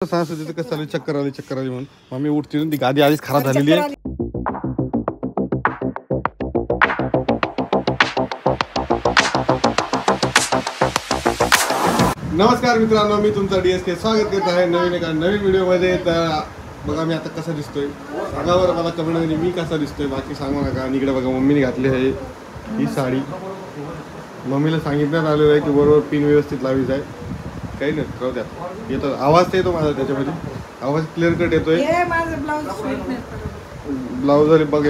सांगत होते कसं चालू चक्कर आली म्हणून मम्मी उठते ती गादी आधीच खराब झालेली आहे. नमस्कार मित्रांनो, मी तुमचा DSK स्वागत करत आहे एका नवीन व्हिडिओमध्ये. तर बघा मी आता कसा दिसतोय सांगा बरं मला कमेंटमध्ये, मी कसा दिसतोय बाकी सांगू नका. आणि इकडे बघा मम्मीने घातली आहे ही साडी. मम्मीला सांगितण्यात आलेलं आहे की बरोबर पिन व्यवस्थित लावायचं आहे. काही नाही राहू द्या. येतो आवाज येतो माझा त्याच्यामध्ये, आवाज क्लिअर कट येतोय. ब्लाउज बघा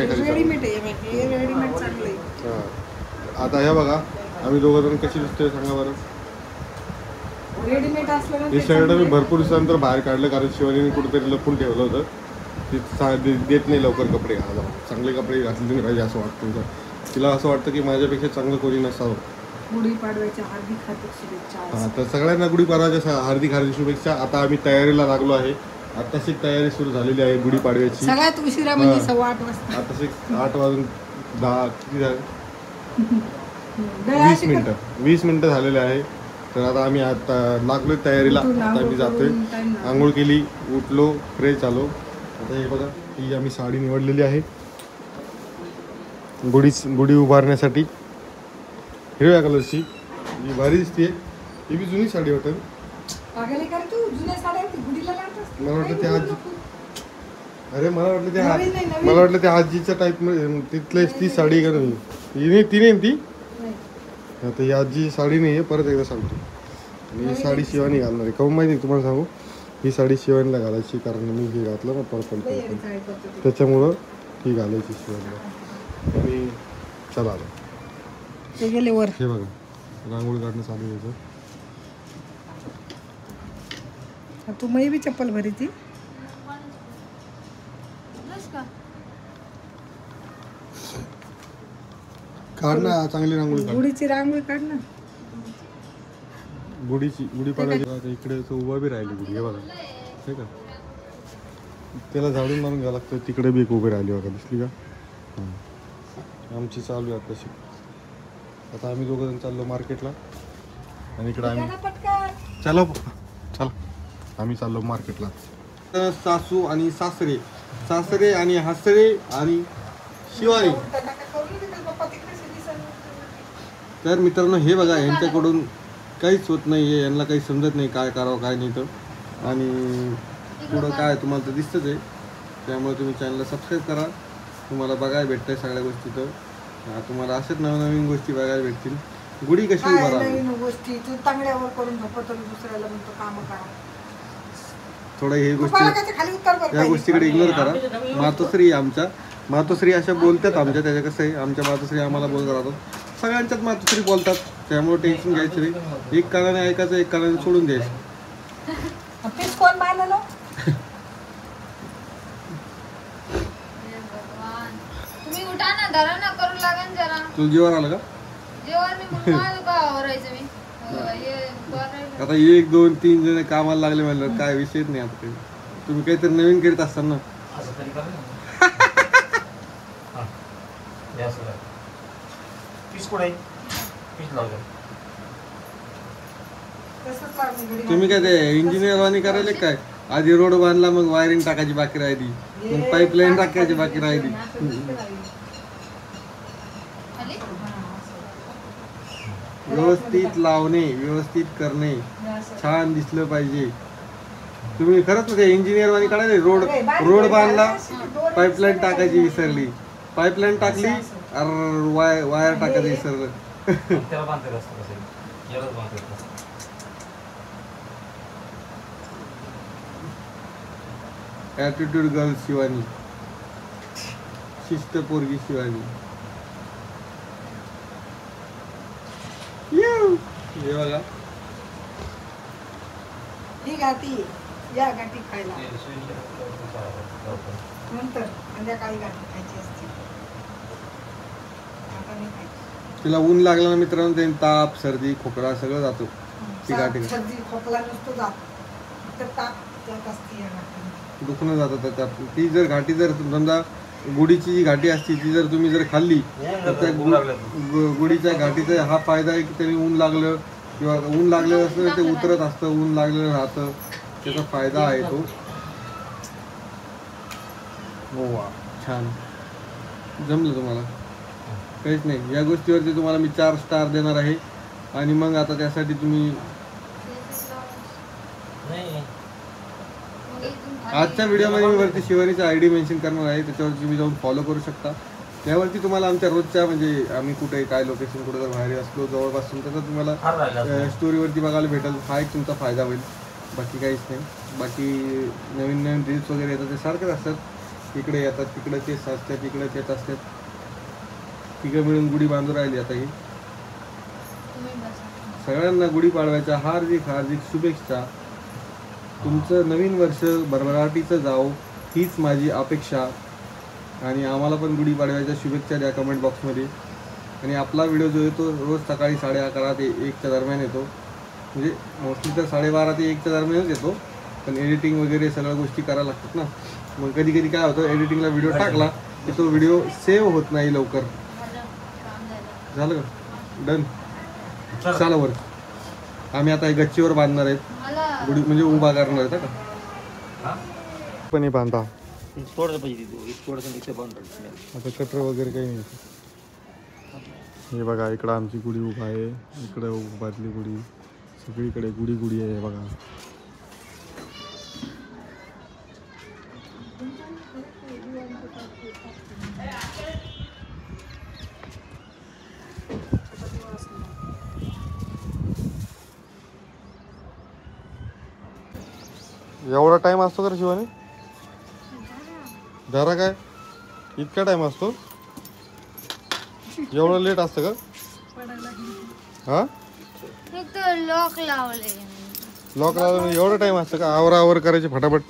आता हे बघा आम्ही दोघं जण कशी दिसतोय सांगा बरं. हे शर्ट मी भरपूर दिवसानंतर बाहेर काढलं कारण शिवानीने कुठेतरी लपून ठेवलं होतं. ती देत नाही लवकर कपडे घालायला. चांगले कपडे घातले पाहिजे असं वाटतं. तिला असं वाटतं की माझ्यापेक्षा चांगलं कोणी नसावं. गुढीपाडव्याच्या हार्दिक शुभेच्छा. हां, तर सगळ्यांना गुढीपाडव्याच्या हार्दिक शुभेच्छा. आता आम्ही तयारीला लागलो आहे. आताशी तयारी सुरू झालेली आहे गुढीपाडव्याची. सगळ्यात उशिरा म्हणजे 8:15 वाजता. आताशी 8 वाजून 10 किती झाले 20 मिनिटं झालेले आहे. तर आता आम्ही आता लागलोय तयारीला. आता आम्ही जातोय, आंघोळ केली, उठलो, फ्रेश झालो. आता हे बघा ही आम्ही साडी निवडलेली आहे गुढी उभारण्यासाठी. हिरव्या कलरची ही भारी दिसते. ही बी जुनी साडी वाटत. मला वाटलं त्या आजी, अरे मला वाटलं त्या आजीच्या टाईप मध्ये तिथलं ती साडी का नाही. ती नाही ती. आता ही आजी साडी नाही आहे, परत एकदा सांगतो. आणि ही साडी शिवानी घालणार आहे. काहून माहिती तुम्हाला सांगू, ही साडी शिवानीला घालायची कारण मी हे घातलं ना पर्पल त्याच्यामुळं ही घालायची शिवानीला. आणि चला ते गेले वर. हे बघा रांगोळी काढणं चालू आहे. तू मै बी चप्पल भरी ती काढ ना चांगली रांगोळी. गुढीची रांगोळी काढ ना. गुढी पाडायची इकडे उभा बी राहिली गुढी. हे बघा हे का त्याला झाडून मारून घ्यावं लागतं. तिकडे बी एक उभी राहिली बघा, दिसली का. आमची चालू आहे तशी. आता आम्ही दोघं जण चाललो मार्केटला. आणि इकडे आम्ही चला आम्ही चाललो मार्केटला. तर सासू आणि सासरे आणि हसरे आणि शिवानी. तर मित्रांनो हे बघा यांच्याकडून काहीच होत नाही आहे. यांना काही समजत नाही काय करावं काय नाही तर. आणि पुढं काय तुम्हाला तर दिसतंच आहे. त्यामुळे तुम्ही चॅनलला सबस्क्राईब करा. तुम्हाला बघायला भेटतंय सगळ्या गोष्टी. तर तुम्हाला अशाच नवीन गोष्टी बघायला भेटतील. गुढी कशी उभारावी थोडं हे गोष्टी या गोष्टीकडे इग्नोर करा. मातोश्री आमच्या मातोश्री अशा बोलतात आमच्या. त्याच्या कसं आहे आमच्या मातोश्री आम्हाला बोलत राहतात. सगळ्यांच्याच मातोश्री बोलतात. त्यामुळे टेन्शन घ्यायचं नाही. एक कानाने ऐकायचं, एक कानाने सोडून द्यायचं. तुला जेवण आलं का आता 1 2 3 जण कामाला लागले म्हणलं काय विषयच नाही. आता तुम्ही काहीतरी नवीन करीत असताल ना. तुम्ही काय ते इंजिनियर वाणी करायला काय. आधी रोड बांधला, मग वायरिंग टाकायची बाकी राहिली, मग पाईपलाईन टाकायची बाकी राहिली. व्यवस्थित लावणे, व्यवस्थित करणे, छान दिसलं पाहिजे. तुम्ही खरंच ते इंजिनियर वाणी काढायला. रोड बांधला, पाईपलाईन टाकायची विसरली, पाईपलाईन टाकली, वायर टाकायचं विसरलं. ॲटिट्यूड गर्ल शिवानी, शिस्त पोरगी शिवानी. हे बघा ही गाठी या गाठी खायला नंतर संध्याकाळी गाठी खायची असते. तिला ऊन लागलं ना मित्रांनो, ते ताप सर्दी खोकला सगळं जातो. ती गाठी सर्दी खोकला नसतो जात, ताप जात असते. दुखणं जातं त्यात. ती जर घाटी जर समजा गुढीची जी घाटी असते ती जर तुम्ही जर खाल्ली तर त्या गुढीच्या घाटीचा हा फायदा आहे की त्याने ऊन लागलं किंवा ऊन लागलेलं असतं ते उतरत असतं, ऊन लागलेलं राहतं. त्याचा फायदा आहे तो. हो वा, छान जमलं तुम्हाला. काहीच नाही, या गोष्टीवरती तुम्हाला मी 4 स्टार देणार आहे. आणि मग आता त्यासाठी तुम्ही आजच्या व्हिडिओमध्ये मी वरती शिवानीचा आयडी मेन्शन करणार आहे, त्याच्यावरती तुम्ही जाऊन फॉलो करू शकता. त्यावरती तुम्हाला आमच्या रोजच्या म्हणजे आम्ही कुठे काय लोकेशन कुठे जर बाहेर असलो जवळपास तर तुम्हाला स्टोरीवरती बघायला भेटेल. हा एक तुमचा फायदा होईल, बाकी काहीच नाही. बाकी नवीन नवीन रील्स वगैरे येतात ते सारखेच असतात. इकडे येतात तिकडे तेच असतात, इकडे तेच असतात. तिकडे मिळून गुढी बांधून राहिली आता ही. सगळ्यांना गुढीपाडव्याच्या हार्दिक हार्दिक शुभेच्छा. तुमचं नवीन वर्ष भरभराटीचं जावो हीच माझी अपेक्षा. आणि आम्हाला पण गुढीपाडव्याच्या शुभेच्छा द्या कमेंट बॉक्समध्ये. आणि आपला व्हिडिओ जो येतो रोज सकाळी 11:30 ते 1च्या दरम्यान येतो. म्हणजे मोस्टली तर 12:30 ते 1च्या दरम्यानच येतो, पण एडिटिंग वगैरे सगळ्या गोष्टी करायला लागतात ना. मग कधी कधी काय होतं, एडिटिंगला व्हिडिओ टाकला की तो व्हिडिओ सेव्ह होत नाही लवकर. झालं का? डन. चला वर. आम्ही आता गच्चीवर बांधणार आहेत गुढी, म्हणजे उभा करणार आहेत का पण हे बांधा. आता कटर वगैरे काही नाही. हे बघा इकडं आमची गुढी उभा आहे, इकडं उभारली गुढी, सगळीकडे गुढी गुढी आहे बघा. एवढा टाइम असतो का शिवानी? जरा काय इतका टाइम असतो? एवढं लेट असतं का? हा लॉक लावले. लॉक लावलं एवढा टाइम असतं का? आवर करायचे फटाफट.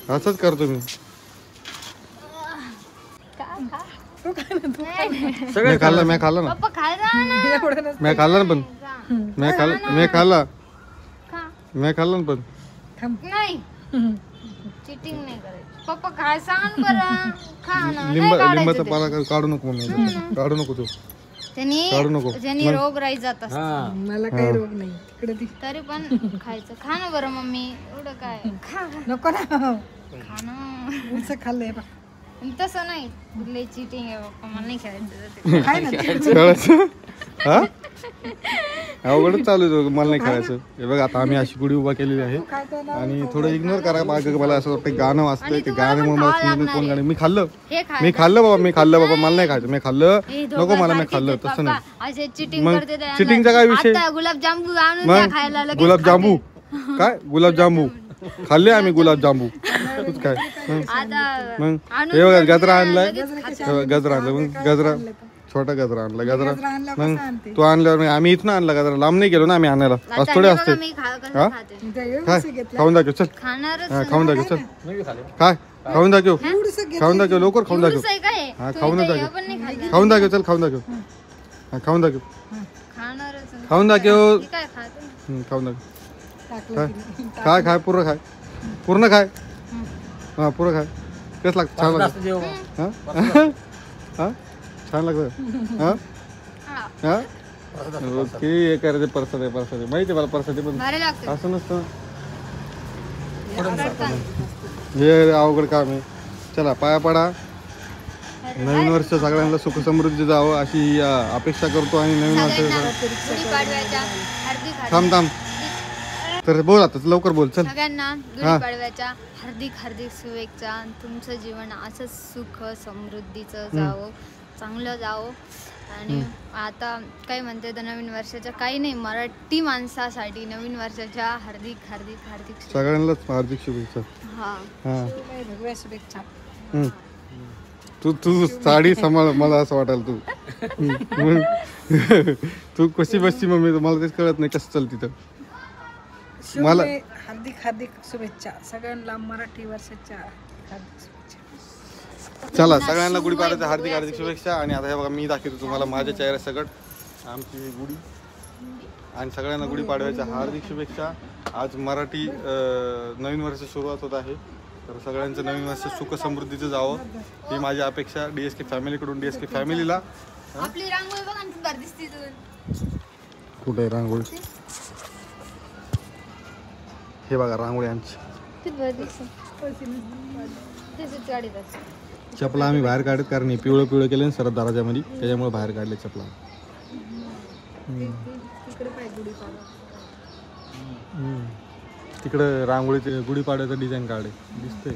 असंच करतो मी. मी खाल्ला ना पण मी खाल्ला ना पण नाही चिटिंग नाही करायची. पप्पा काय सांग बरं. खा ना. लिंबाचा पाला काढू नको मम्मी, काढू नको तो. काढू नको. त्यांनी रोगराई जात असते. मला काही रोग नाही तिकडे. तरी पण खायचं. खा ना बरं मम्मी. एवढं काय खा. नको ना. खा ना. खाल्लंय बा. तसं नाही, लय चिटिंग आहे पप्पा. मला नाही खेळायचं. काय ना अवघडच चालू आहे, मला नाही खेळायचं. हे बघ आता आम्ही अशी गुढी उभा केलेली आहे. आणि थोडं इग्नोर करा. मला असं वाटतं गाणं वाजतंय, ते गाण्यामुळे मला कोण गाणं. मी खाल्लं बाबा, मला नाही खायचं. मी खाल्लं नको मला, मी खाल्लं. तसं नाही. मग चिटिंगचा काय विषय? गुलाबजामू मग गुलाबजामू काय? गुलाबजामू खाल्ले आम्ही, गुलाबजामू काय. मग हे बघा गजरा आणलाय, गजरा आणला. मग गजरा छोटा गजरा आणला. गजरा मग तू आणल्यावर आम्ही इथनं आणला गजरा. लांब नाही गेलो ना आम्ही आणायला. आज थोडे असते. काय खाऊन दाखव चल. खाऊन दाखव चल. काय खाऊन दाखव, खाऊन दाखव लवकर. खाऊन दाखव. हा खाऊन दाखव, खाऊन दाखव चल. खाऊन दाखव. हा खाऊन दाखव, खाऊन दाखव. खाऊन दाखव. काय खाय पूर्ण खाय, पूर्ण खाय. हा पूर्ण खाय. कसं लागतं? छान लागतं. हा छान लागतं. हा हा ओके. हे करायचं परसाद आहे, परसाद आहे माहिती आहे मला. परसाद पण असं नसतं. हे अवघड काम आहे. चला पाया पडा. नवीन वर्ष सगळ्यांना सुख समृद्धी जावं अशी अपेक्षा करतो. आणि नवीन वर्ष थांब थांब तर बोल आता लवकर बोल चल. सगळ्यांना गुढीपाडव्याच्या हार्दिक हार्दिक शुभेच्छा. तुमचं जीवन असंच सुख समृद्धीचं जावं, चांगलं जावं. आणि आता काय म्हणते तर नवीन वर्षाच्या काही नाही, मराठी माणसासाठी नवीन वर्षाच्या हार्दिक हार्दिक हार्दिक सगळ्यांनाच हार्दिक शुभेच्छा. हा भगव्या शुभेच्छा. तू साडी सांभाळ मला असं वाटायला. तू कशी बसची मम्मी, मला तेच कळत नाही कसं चालती. तर मला हार्दिक हार्दिक शुभेच्छा सगळ्यांना मराठी वर्षाच्या हार्दिक शुभेच्छा. चला सगळ्यांना गुढीपाडव्याच्या हार्दिक हार्दिक शुभेच्छा. आणि आता हे बघा मी दाखवतो तुम्हाला माझ्या चेहऱ्या सगळं आमची गुढी. आणि सगळ्यांना गुढीपाडव्याच्या हार्दिक शुभेच्छा. आज मराठी नवीन वर्ष सुरुवात होत आहे, तर सगळ्यांचं नवीन वर्ष सुख समृद्धीचं जावं ही माझी अपेक्षा DSK फॅमिलीकडून. DSK फॅमिलीला आपली रांगोळी बघा ना, दिसते कुठे रांगोळी हे बघा रांगोळी आमची. चपला आम्ही बाहेर काढत कारण पिवळं पिवळं केलं ना सरत दाराच्या मध्ये, त्याच्यामुळे बाहेर काढले चपला. तिकडं रांगोळीचे गुढीपाड्याचं डिझाईन काढे दिसतंय.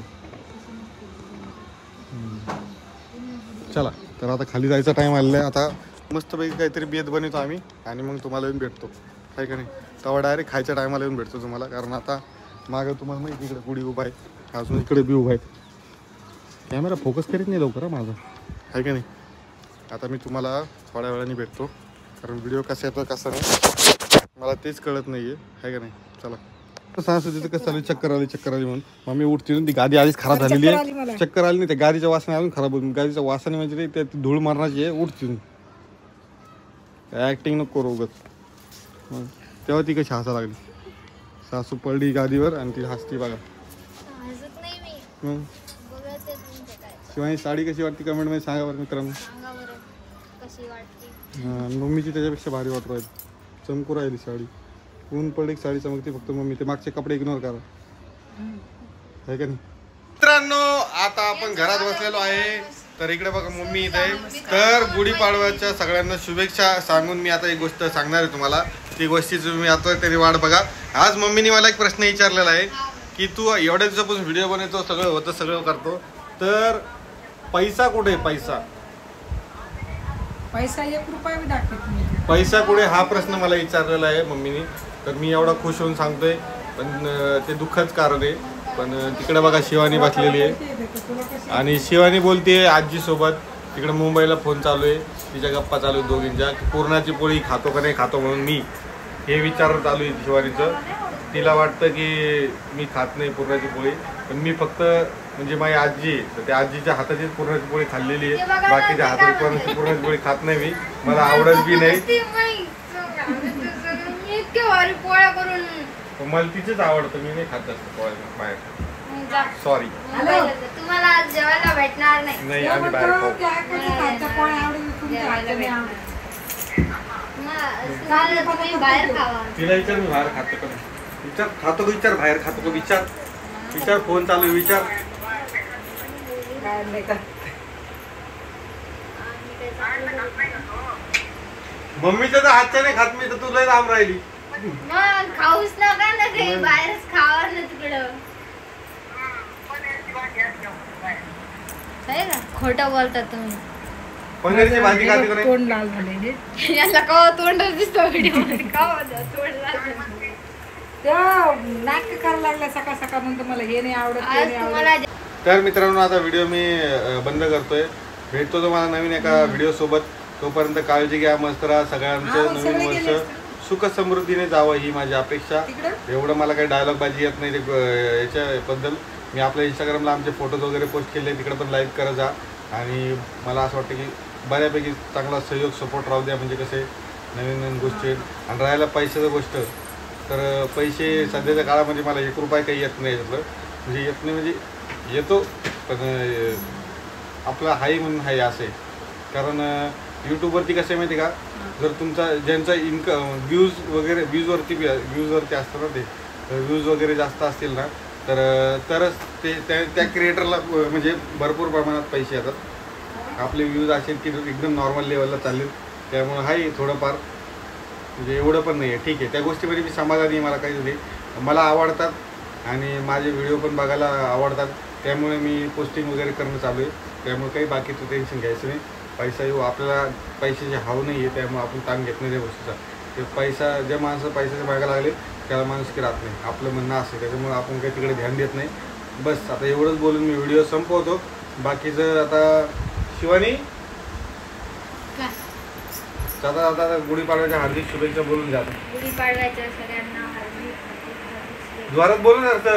चला तर आता खाली जायचा टाइम आलेला आहे. आता मस्तपैकी काहीतरी बेत बनवतो आम्ही आणि मग तुम्हाला येऊन भेटतो, आहे का नाही. तेव्हा डायरेक्ट खायच्या टायमाला येऊन भेटतो तुम्हाला, कारण आता मागं तुम्हाला माहिती इकडे गुढी उभा आहे, अजून इकडे बी उभा आहे. कॅमेरा फोकस करीत नाही लवकर माझा, आहे का नाही. आता मी तुम्हाला थोड्या वेळाने भेटतो, कारण व्हिडिओ कसा येतो कसा नाही मला तेच कळत नाही आहे का नाही. चला सांगतो तिथं कसं चालू, चक्कर आली म्हणून मम्मी उठती. ती गादी आधीच खराब झालेली आहे, चक्कर आली नाही, त्या गादीच्या वासाने अजून खराब होती. गादीच्या वासाने म्हणजे ते धूळ मारण्याची आहे. उठती ॲक्टिंग नको करू उगत. तेव्हा ती कशी हसा लागली, सासू पडली गादीवर आणि ती हसती बघा. शिवानी साडी कशी वाटते कमेंटमध्ये सांगा बरं मित्रांनो. मम्मीची त्याच्यापेक्षा भारी वाटत राहील, चमकू राहिली साडी. ऊन पडली साडी चमकते फक्त. मम्मी ते मागचे कपडे इग्नोर करा, आहे का नाही. मित्रांनो आता आपण घरात बसलेलो आहे, तर इकडे बघा मम्मी इथे आहे. तर गुढीपाडव्याच्या सगळ्यांना शुभेच्छा सांगून मी आता एक गोष्ट सांगणार आहे तुम्हाला. ती गोष्टी तुम्ही आता तरी वाट बघा. आज मम्मीने मला एक प्रश्न विचारलेला आहे की तू एवढ्या दिवसापासून व्हिडिओ बनवतो, सगळं होतं, सगळं करतो, तर पैसा कुठे, पैसा 1 रुपया मी दाखवते. पैसा कुठे हा प्रश्न मला विचारलेला आहे मम्मीने. तर मी एवढा खुश होऊन सांगतोय, पण ते दुःखच कारण आहे. पण तिकडे बघा शिवानी बसलेली आहे आणि शिवानी बोलते आजीसोबत. तिकडे मुंबईला फोन चालू आहे, तिच्या गप्पा चालू आहेत दोघींच्या. पुरणाची पोळी खातो का नाही खातो म्हणून मी हे विचार चालू आहे शिवानीचं. तिला वाटतं की मी खात नाही पुरणाची पोळी, पण मी फक्त म्हणजे माझी आजी आहे, तर त्या आजीच्या हाताचीच पुरणाची पोळी खाल्लेली आहे. बाकीच्या हाताची पुरणाची पोळी खात नाही मी, मला आवडत बी नाही. मला तिचेच आवडतं, मी नाही खात असतं पोळ्या बाहेर. सॉरी तुम्हाला आज जेवायला भेटणार नाही. नाही आम्ही बाहेर खाऊ. बाहेर खावा. तिला विचार मी बाहेर खातो का नाही, विचार खातो का, विचार बाहेर खातो का, विचार विचार. फोन चालू विचार. मम्मीच्या तर हातच्या नाही खात मी, तर तुला लांब राहिली. मग खाऊच नका ना काही, बाहेरच खावा ना तिकडं. खोटं बोलतात तुम्ही. पनीरची भाजी खाते का नाही. तोंड लाल झाले याला का तोंडच दिसतो व्हिडिओ मध्ये, का तोंड लाल. त्या नाटक करायला लागल्या सकाळ सकाळ म्हणतो मला हे नाही आवडत, ते आज नाही तुम्हाला आवडत. तर मित्रांनो आता व्हिडिओ मी बंद करतोय. भेटतो तुम्हाला नवीन एका व्हिडिओ सोबत. तोपर्यंत काळजी घ्या, मस्त राहा. सगळ्यांचं नवीन वर्ष सुख समृद्धीने जावं ही माझी अपेक्षा. एवढं मला काही डायलॉग बाजी येत नाही याच्याबद्दल. मी आपल्या इंस्टाग्रामला आमचे फोटोज वगैरे पोस्ट केले, तिकडे पण लाईक करत जा. आणि मला असं वाटतं की बऱ्यापैकी चांगला सहयोग सपोर्ट राहू द्या, म्हणजे कसे नवीन नवीन गोष्टी. आणि राहायला पैशाचं गोष्ट, तर पैसे सध्याच्या काळामध्ये मला 1 रुपया काही येत नाही याच्यातलं. म्हणजे येत नाही म्हणजे येतो, पण आपला हाय म्हणून हाय असे. कारण यूट्यूबवरती कसं आहे माहिती का, जर तुमचा ज्यांचा इन्कम व्ह्यूजवरती असतं ना, ते व्ह्यूज वगैरे जास्त असतील ना, तरच ते त्या क्रिएटरला म्हणजे भरपूर प्रमाणात पैसे येतात. आपले व्ह्यूज असेल की एकदम नॉर्मल लेवलला चालेल, त्यामुळं हाय थोडंफार, म्हणजे एवढं पण नाही आहे. ठीक आहे, त्या गोष्टीमध्ये मी समाधानी. मला काही नाही, मला आवडतात आणि माझे व्हिडिओ पण बघायला आवडतात, त्यामुळे मी पोस्टिंग वगैरे करणं चालू आहे. त्यामुळे काही बाकीचं टेन्शन घ्यायचं नाही. पैसा येऊ, आपल्याला पैशाची हाव नाही आहे, त्यामुळे आपण ताण घेत नाही त्या गोष्टीचा. ते पैसा, ज्या माणसं पैशाच्या मागायला लागले त्याला माणूस की राहत नाही, आपलं म्हणणं असं. त्याच्यामुळे आपण काही तिकडे ध्यान देत नाही. बस आता एवढंच बोलून मी व्हिडिओ संपवतो. बाकीचं आता शिवानी आता गुढीपाडव्याच्या हार्दिक शुभेच्छा बोलून जात. गुढीपाडव्याच्या सगळ्यांना जोरात बोलून अर्थ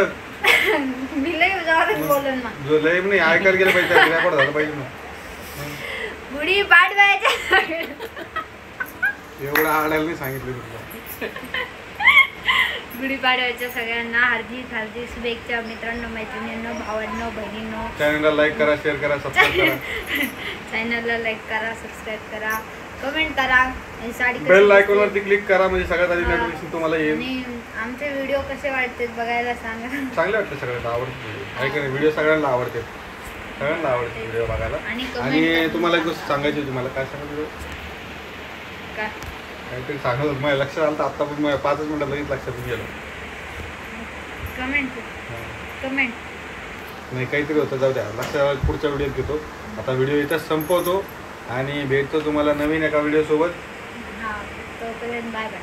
मी लय जोरात बोलून ना, जो लय नाही ऐकायला गेलं पाहिजे, रेकॉर्ड झालं पाहिजे ना. गुढीपाडव्याच्या एवढं आडायला नाही सांगितलं तुला. गुढीपाडव्याच्या सगळ्यांना हार्दिक हार्दिक शुभेच्छा. मित्रांनो, मैत्रिणींनो, भावांनो, बहिणींनो, चॅनलला लाईक करा, शेअर करा, सबस्क्राईब करा. चॅनलला लाईक करा, सबस्क्राईब करा, कमेंट करा. साडी बेल आयकॉनवरती क्लिक करा, म्हणजे सगळ्यात आधी नोटिफिकेशन तुम्हाला येईल. आणि आमचे व्हिडिओ कसे वाटतात बघायला सांगा. चांगले वाटतं सगळ्यांना आवडते आहे का नाही व्हिडिओ सगळ्यांना आवडते व्हिडिओ बघायला. आणि आणि तुम्हाला एक गोष्ट सांगायची होती मला काय सांगायचं काय काहीतरी सांगत होतं माझ्या लक्षात आलं तर आत्ता पण माझ्या 5 मिनिटात लगेच लक्षात गेलं. कमेंट नाही काहीतरी होतं जाऊ द्या लक्षात पुढच्या व्हिडिओत घेतो. आता व्हिडिओ इथंच संपवतो आणि भेटतो तुम्हाला नवीन एका व्हिडिओसोबत. हां तोपर्यंत बाय बाय.